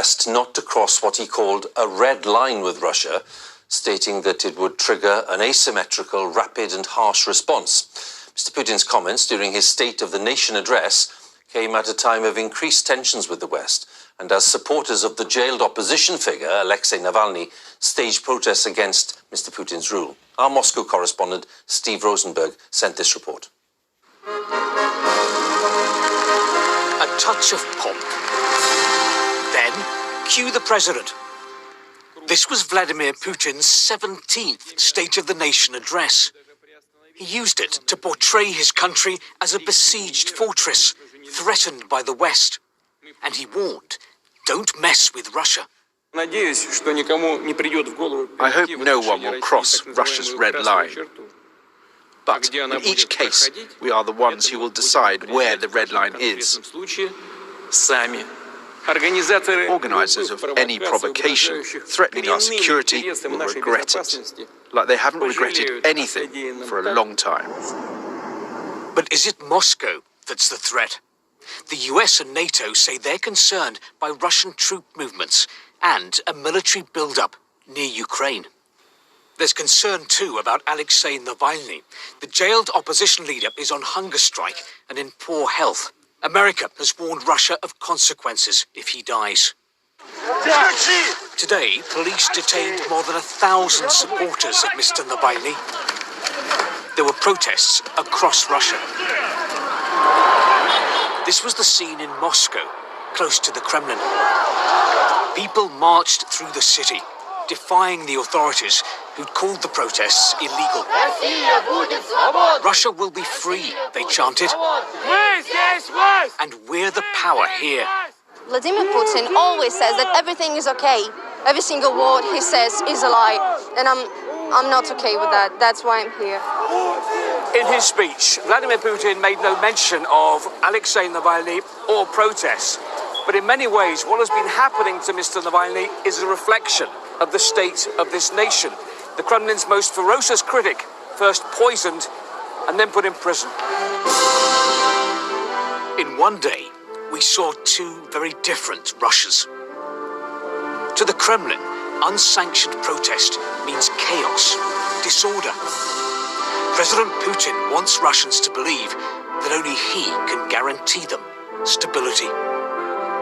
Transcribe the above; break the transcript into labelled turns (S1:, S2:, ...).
S1: West not to cross what he called a red line with Russia, stating that it would trigger an asymmetrical, rapid and harsh response. Mr. Putin's comments during his State of the Nation address came at a time of increased tensions with the West, and as supporters of the jailed opposition figure, Alexei Navalny, staged protests against Mr. Putin's rule. Our Moscow correspondent, Steve Rosenberg, sent this report.
S2: A touch of pomp. Then, cue the president. This was Vladimir Putin's 17th State of the Nation address. He used it to portray his country as a besieged fortress, threatened by the West. And he warned, don't mess with Russia.
S3: I hope no one will cross Russia's red line. But in each case, we are the ones who will decide where the red line is. Organisers of any provocation threatening our security will regret it, like they haven't regretted anything for a long time.
S2: But is it Moscow that's the threat? The US and NATO say they're concerned by Russian troop movements and a military build-up near Ukraine. There's concern too about Alexei Navalny. The jailed opposition leader is on hunger strike and in poor health. America has warned Russia of consequences if he dies. Today, police detained more than 1,000 supporters of Mr. Navalny. There were protests across Russia. This was the scene in Moscow, close to the Kremlin. People marched through the city, defying the authorities who'd called the protests illegal. Russia will be free, they chanted. And we're the power here.
S4: Vladimir Putin always says that everything is okay. Every single word he says is a lie. And I'm not okay with that. That's why I'm here.
S2: In his speech, Vladimir Putin made no mention of Alexei Navalny or protests. But in many ways, what has been happening to Mr. Navalny is a reflection of the state of this nation. The Kremlin's most ferocious critic, first poisoned and then put in prison. In one day, we saw two very different Russias. To the Kremlin, unsanctioned protest means chaos, disorder. President Putin wants Russians to believe that only he can guarantee them stability.